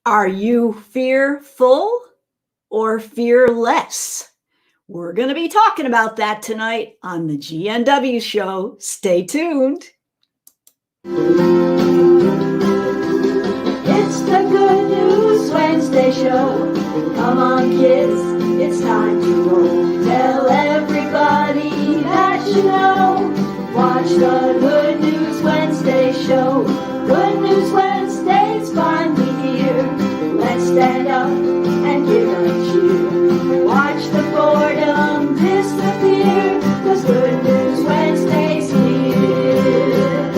Are you fearful or fearless? We're going to be talking about that tonight on the GNW show. Stay tuned. It's the Good News Wednesday show. Come on, kids, it's time to roll. Tell everybody that you know. Watch the Good News Wednesday show. Good News Wednesday's finally here. Let's stand up and give a cheer. Watch the boredom disappear, 'cause Good News Wednesday's here.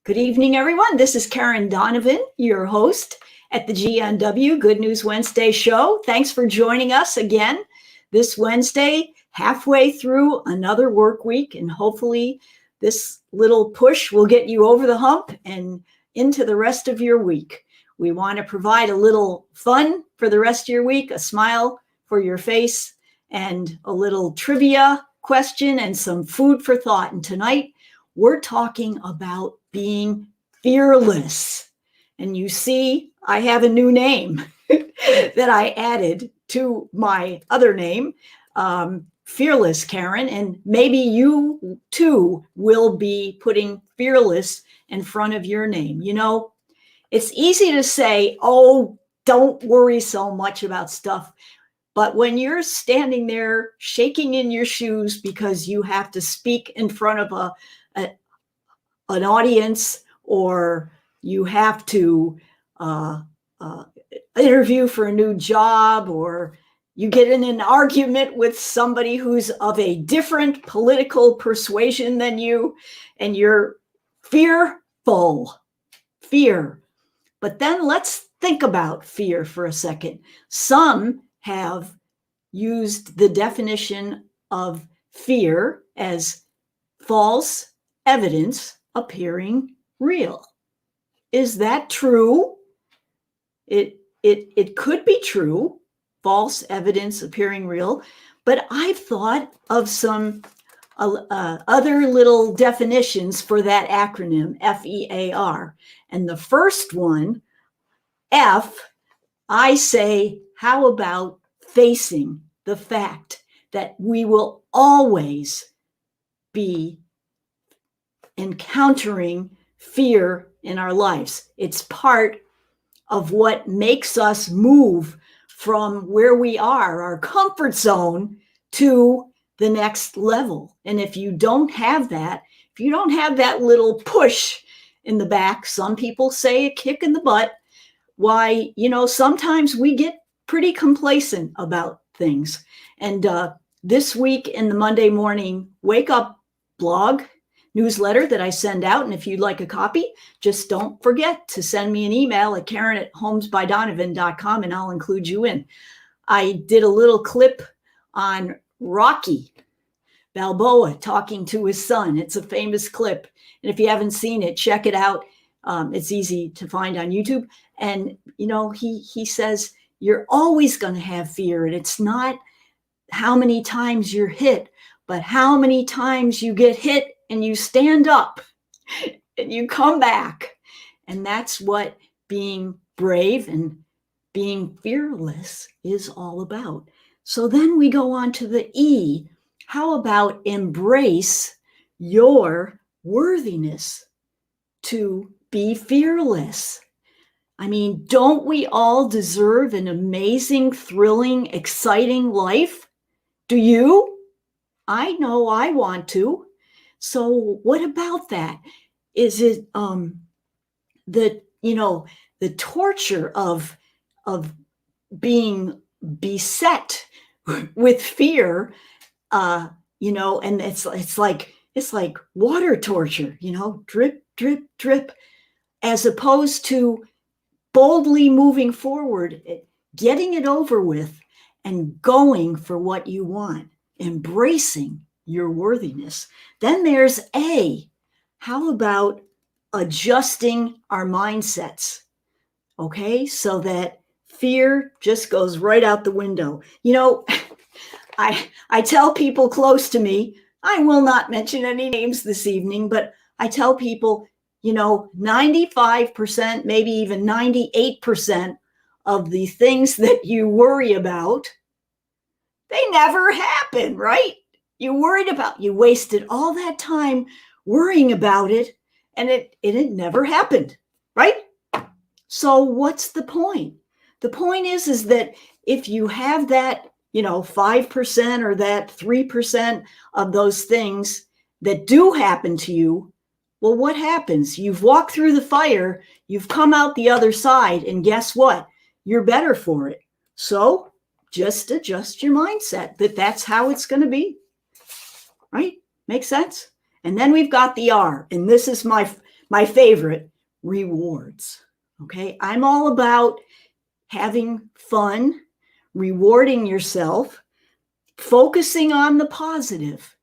Good evening, everyone. This is Karen Donovan, your host at the GNW Good News Wednesday show. Thanks for joining us again this Wednesday, halfway through another work week, and hopefully this little push will get you over the hump and into the rest of your week. We want to provide a little fun for the rest of your week, a smile for your face, and a little trivia question and some food for thought. And tonight, we're talking about being fearless. And you see, I have a new name that I added to my other name, Fearless Karen. And maybe you too will be putting fearless in front of your name. You know, it's easy to say, oh, don't worry so much about stuff. But when you're standing there shaking in your shoes because you have to speak in front of an audience, or you have to interview for a new job, or you get in an argument with somebody who's of a different political persuasion than you, and you're fearful. Fear. But then let's think about fear for a second. Some have used the definition of fear as false evidence appearing real. Is that true? It could be true, false evidence appearing real, but I've thought of some other little definitions for that acronym, FEAR. And the first one, F, I say, how about facing the fact that we will always be encountering fear in our lives. It's part of what makes us move from where we are, our comfort zone, to the next level. And if you don't have that, if you don't have that little push in the back, some people say a kick in the butt, why, you know, sometimes we get pretty complacent about things. And this week in the Monday morning wake up blog newsletter that I send out, and if you'd like a copy, just don't forget to send me an email at karen@homesbydonovan.com and I'll include you in. I did a little clip on Rocky Balboa talking to his son. It's a famous clip, and if you haven't seen it, check it out. It's easy to find on YouTube. And you know, he says you're always going to have fear, and it's not how many times you're hit, but how many times you get hit and you stand up and you come back. And that's what being brave and being fearless is all about. So then we go on to the E. How about embrace your worthiness to be fearless? I mean, don't we all deserve an amazing, thrilling, exciting life? Do you? I know I want to. So what about that? Is it the torture of being beset with fear? And it's like water torture. You know, drip, drip, drip, as opposed to boldly moving forward, getting it over with, and going for what you want, embracing your worthiness. Then there's A. How about adjusting our mindsets? Okay, so that fear just goes right out the window. You know, I tell people close to me, I will not mention any names this evening, but I tell people, 95%, maybe even 98% of the things that you worry about, they never happen, right? You wasted all that time worrying about it, and it never happened, right? So what's the point? The point is that if you have that, 5% or that 3% of those things that do happen to you, well, what happens? You've walked through the fire, you've come out the other side, and guess what? You're better for it. So just adjust your mindset that that's how it's going to be, right? Makes sense? And then we've got the R, and this is my favorite, rewards. Okay, I'm all about having fun, rewarding yourself, focusing on the positive.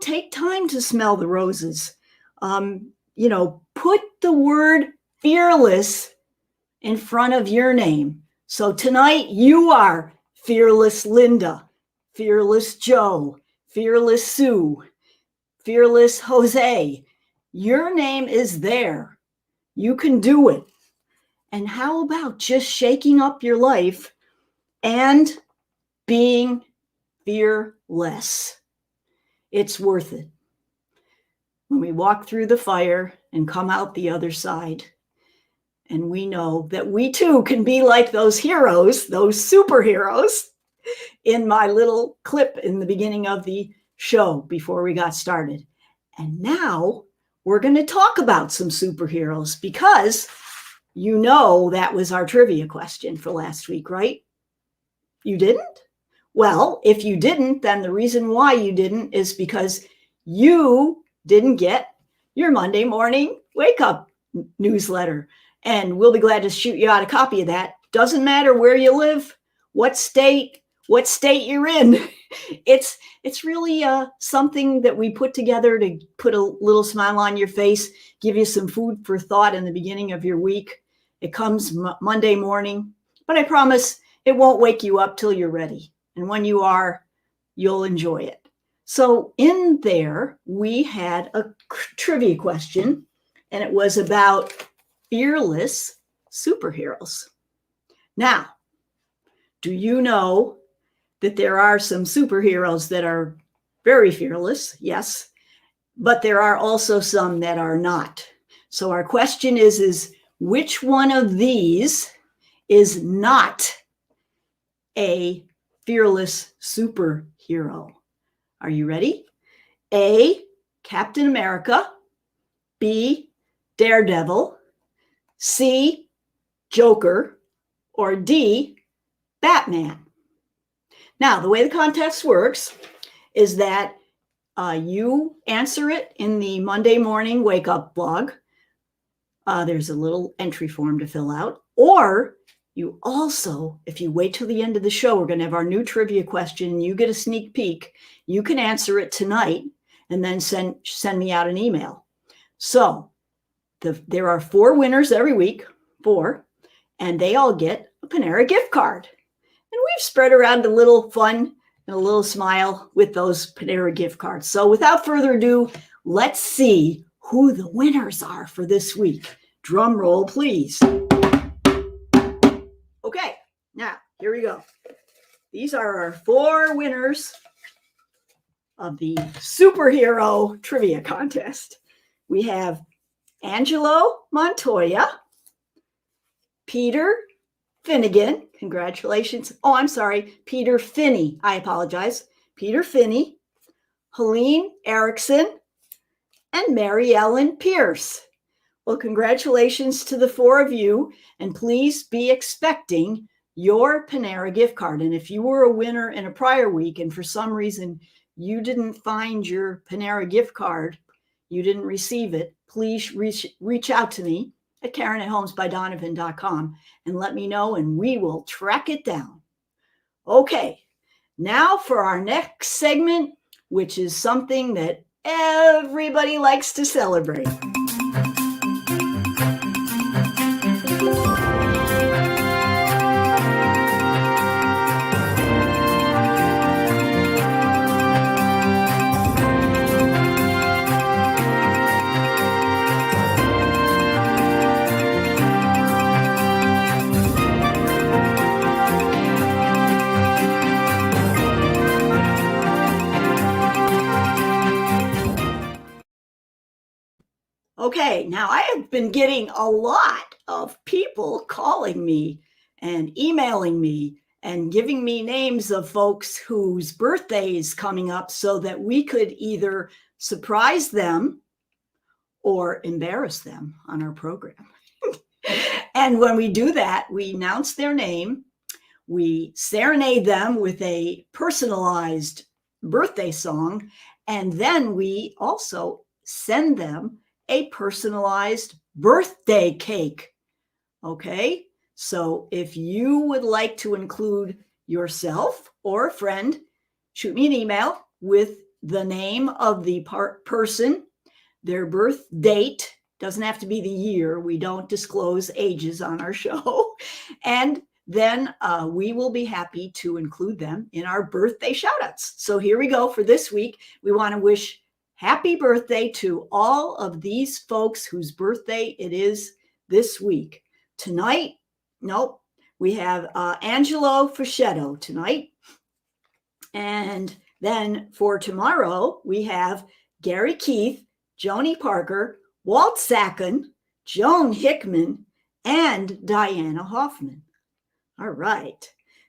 Take time to smell the roses. Put the word fearless in front of your name. So tonight you are fearless Linda, fearless Joe, fearless Sue, fearless Jose. Your name is there. You can do it. And how about just shaking up your life and being fearless? It's worth it. When we walk through the fire and come out the other side, and we know that we too can be like those heroes, those superheroes, in my little clip in the beginning of the show before we got started. And now we're going to talk about some superheroes because that was our trivia question for last week, right? You didn't? Well, if you didn't, then the reason why you didn't is because you didn't get your Monday morning wake up newsletter. And we'll be glad to shoot you out a copy of that. Doesn't matter where you live, what state you're in. It's really something that we put together to put a little smile on your face, give you some food for thought in the beginning of your week. It comes Monday morning, but I promise it won't wake you up till you're ready. And when you are, you'll enjoy it. So in there, we had a trivia question, and it was about fearless superheroes. Now, do you know that there are some superheroes that are very fearless? Yes, but there are also some that are not. So our question is which one of these is not a fearless superhero? Are you ready? A, Captain America. B, Daredevil. C, Joker. Or D, Batman. Now, the way the contest works is that you answer it in the Monday morning wake up blog. There's a little entry form to fill out. Or you also, if you wait till the end of the show, we're going to have our new trivia question and you get a sneak peek. You can answer it tonight and then send me out an email. So there are 4 winners every week, 4, and they all get a Panera gift card. And we've spread around a little fun and a little smile with those Panera gift cards. So without further ado, let's see who the winners are for this week. Drum roll, please. Okay, now here we go. These are our 4 winners of the superhero trivia contest. We have Angelo Montoya, Peter Finnegan, congratulations. Oh, I'm sorry, Peter Finney. I apologize. Peter Finney, Helene Erickson, and Mary Ellen Pierce. Well, congratulations to the 4 of you, and please be expecting your Panera gift card. And if you were a winner in a prior week and for some reason you didn't find your Panera gift card, you didn't receive it, please reach out to me at Karen@homesbydonovan.com and let me know, and we will track it down. Okay, now for our next segment, which is something that everybody likes to celebrate. Okay, now I have been getting a lot of people calling me and emailing me and giving me names of folks whose birthday is coming up so that we could either surprise them or embarrass them on our program. And when we do that, we announce their name, we serenade them with a personalized birthday song, and then we also send them a personalized birthday cake. Okay, so if you would like to include yourself or a friend, shoot me an email with the name of the person, their birth date, doesn't have to be the year. We don't disclose ages on our show. And then we will be happy to include them in our birthday shoutouts. So here we go for this week. We want to wish happy birthday to all of these folks whose birthday it is this week. Tonight, nope, we have Angelo Fascetto tonight. And then for tomorrow, we have Gary Keith, Joni Parker, Walt Sacken, Joan Hickman, and Diana Hoffman. All right.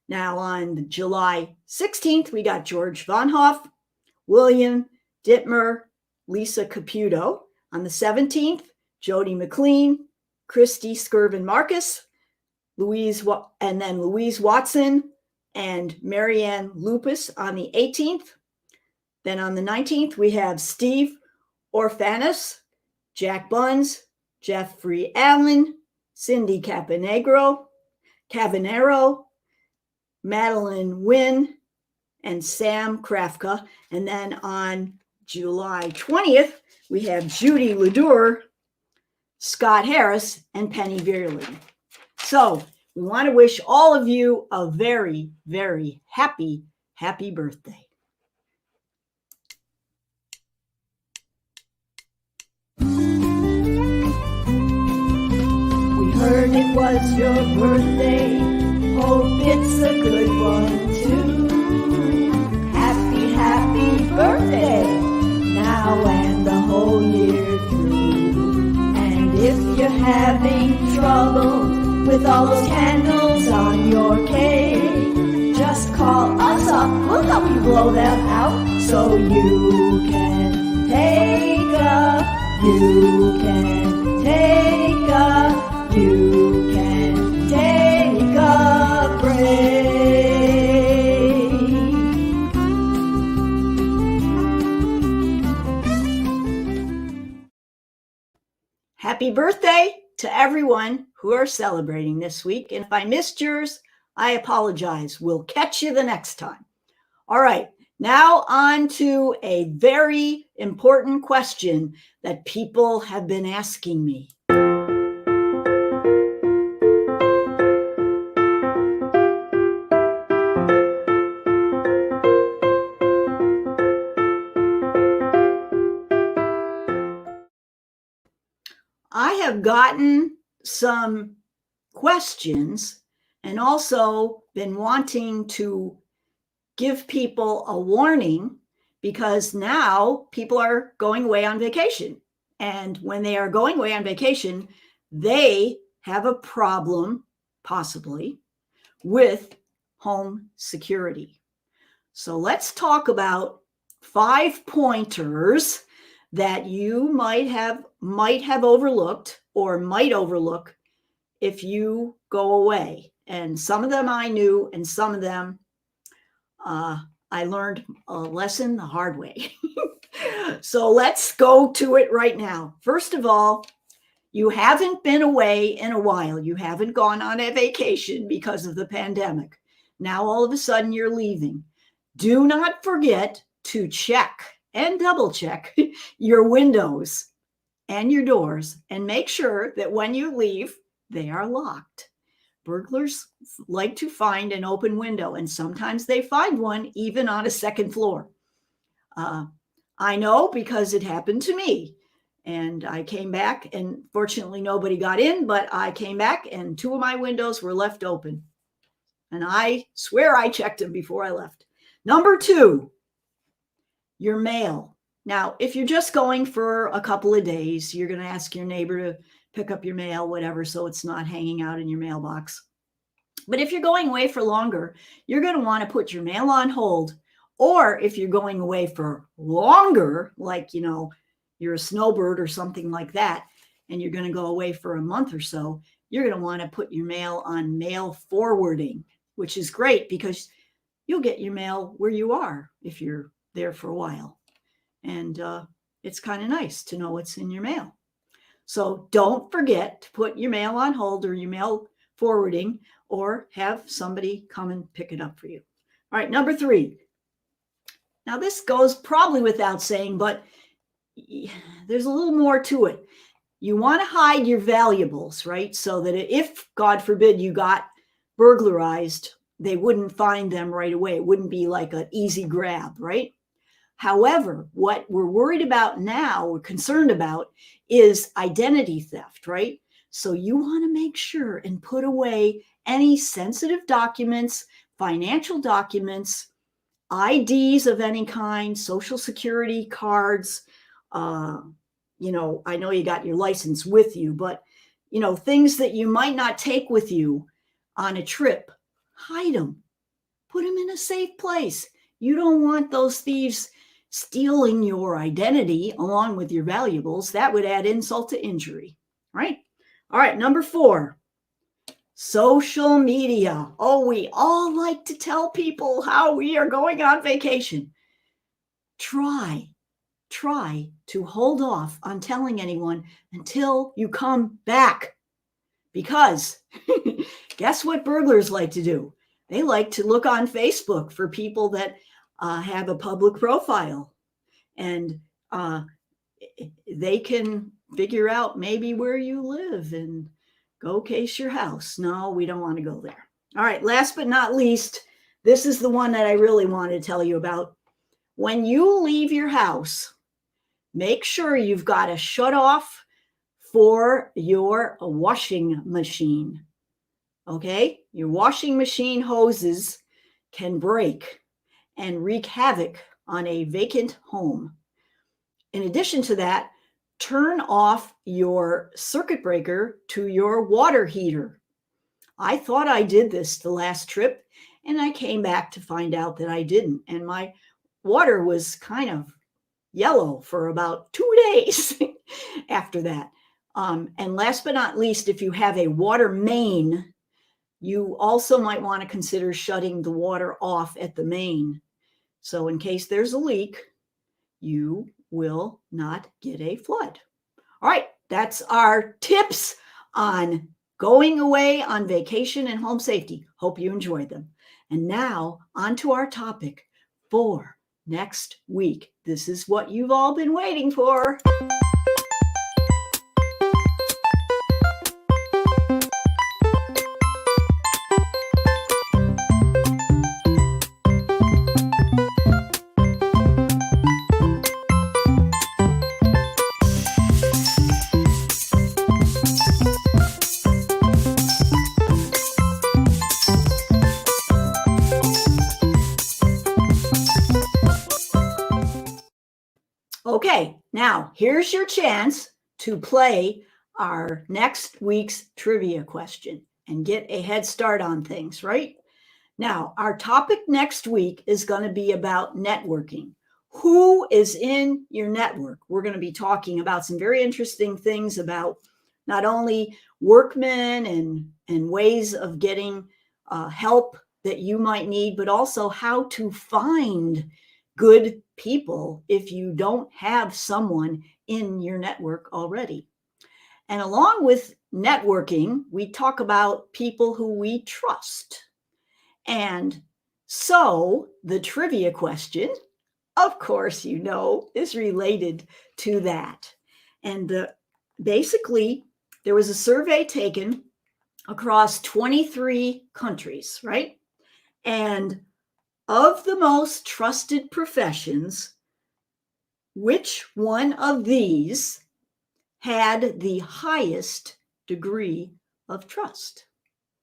Now on July 16th, we got George Von Hoff, William Dittmer, Lisa Caputo. On the 17th, Jody McLean, Christy Skirvin Marcus, Louise Watson, and Marianne Lupus on the 18th. Then on the 19th, we have Steve Orphanus, Jack Buns, Jeffrey Allen, Cindy Cavanero, Madeline Wynn, and Sam Krafka. And then on July 20th, we have Judy Ledour, Scott Harris, and Penny Veerling. So we want to wish all of you a very, very happy birthday. Heard it was your birthday, hope it's a good one too. Happy birthday, now and the whole year through. And if you're having trouble with all those candles on your cake, just call us up, we'll help you blow them out. So you can take you can take a break. Happy birthday to everyone who are celebrating this week. And if I missed yours, I apologize. We'll catch you the next time. All right, now on to a very important question that people have been asking me. I have gotten some questions and also been wanting to give people a warning because now people are going away on vacation. And when they are going away on vacation, they have a problem, possibly, with home security. So let's talk about 5 pointers that you might have overlooked or might overlook if you go away. And some of them I knew, and some of them I learned a lesson the hard way. So let's go to it right now. First of all, you haven't been away in a while. You haven't gone on a vacation because of the pandemic. Now all of a sudden you're leaving. Do not forget to check and double check your windows and your doors and make sure that when you leave, they are locked. Burglars like to find an open window, and sometimes they find one even on a second floor. I know because it happened to me. And I came back, and fortunately nobody got in, but I came back and 2 of my windows were left open. And I swear I checked them before I left. Number 2, your mail. Now, if you're just going for a couple of days, you're going to ask your neighbor to pick up your mail, whatever, so it's not hanging out in your mailbox. But if you're going away for longer, you're going to want to put your mail on hold. Or if you're going away for longer, like, you're a snowbird or something like that, and you're going to go away for a month or so, you're going to want to put your mail on mail forwarding, which is great because you'll get your mail where you are if you're there for a while. And it's kind of nice to know what's in your mail. So don't forget to put your mail on hold or your mail forwarding, or have somebody come and pick it up for you. All right, number 3. Now, this goes probably without saying, but there's a little more to it. You want to hide your valuables, right? So that if, God forbid, you got burglarized, they wouldn't find them right away. It wouldn't be like an easy grab, right? However, what we're worried about now, we're concerned about, is identity theft, right? So you want to make sure and put away any sensitive documents, financial documents, IDs of any kind, social security cards. I know you got your license with you, but, things that you might not take with you on a trip, hide them. Put them in a safe place. You don't want those thieves stealing your identity along with your valuables. That would add insult to injury, right? All right, number 4, social media. Oh, we all like to tell people how we are going on vacation. Try to hold off on telling anyone until you come back. Because guess what burglars like to do? They like to look on Facebook for people that have a public profile, and they can figure out maybe where you live and go case your house. No, we don't want to go there. All right, last but not least, this is the one that I really want to tell you about. When you leave your house, make sure you've got a shut off for your washing machine. Okay? Your washing machine hoses can break and wreak havoc on a vacant home. In addition to that, turn off your circuit breaker to your water heater. I thought I did this the last trip, and I came back to find out that I didn't. And my water was kind of yellow for about 2 days after that. And last but not least, if you have a water main, you also might want to consider shutting the water off at the main. So in case there's a leak, you will not get a flood. All right, that's our tips on going away on vacation and home safety. Hope you enjoyed them. And now on to our topic for next week. This is what you've all been waiting for. Okay, now here's your chance to play our next week's trivia question and get a head start on things, right? Now, our topic next week is going to be about networking. Who is in your network? We're going to be talking about some very interesting things about not only workmen and ways of getting help that you might need, but also how to find good people if you don't have someone in your network already. And along with networking, we talk about people who we trust. And so the trivia question, of course, is related to that. And basically, there was a survey taken across 23 countries, right? And of the most trusted professions, which one of these had the highest degree of trust,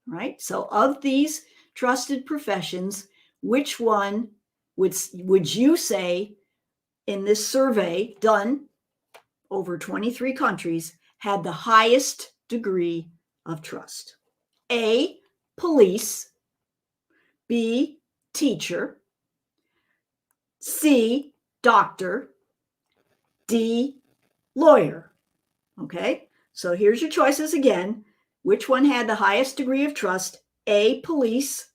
right? So of these trusted professions, which one would you say in this survey done over 23 countries had the highest degree of trust? A, police. B, teacher. C, doctor. D, lawyer. Okay, so here's your choices again. Which one had the highest degree of trust? A, police.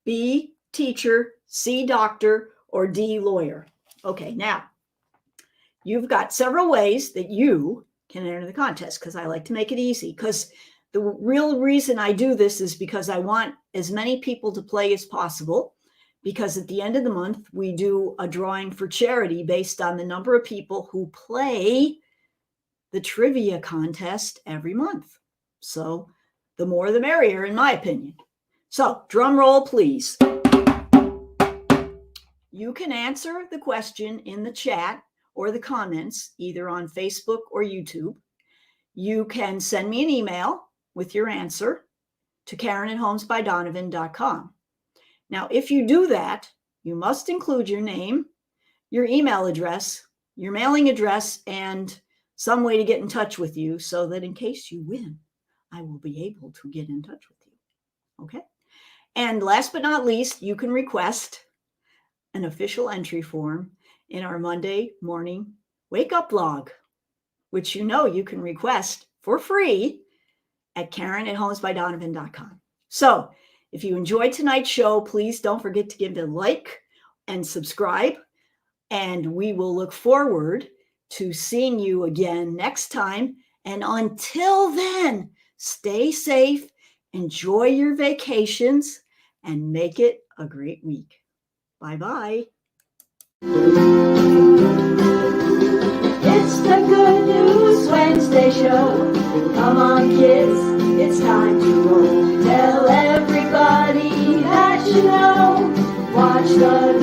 B, teacher. C, doctor. Or D, lawyer. Okay, now you've got several ways that you can enter the contest, because I like to make it easy, because the real reason I do this is because I want as many people to play as possible, because at the end of the month, we do a drawing for charity based on the number of people who play the trivia contest every month. So the more the merrier, in my opinion. So drum roll, please. You can answer the question in the chat or the comments, either on Facebook or YouTube. You can send me an email with your answer to Karen@homesbydonovan.com. Now, if you do that, you must include your name, your email address, your mailing address, and some way to get in touch with you, so that in case you win, I will be able to get in touch with you. Okay? And last but not least, you can request an official entry form in our Monday morning wake up blog, which you can request for free at Karen@homesbydonovan.com. So if you enjoyed tonight's show, please don't forget to give it a like and subscribe. And we will look forward to seeing you again next time. And until then, stay safe, enjoy your vacations, and make it a great week. Bye-bye. It's the Good News Wednesday show. Come on, kids, it's time to roll. Tell everybody that you know. Watch the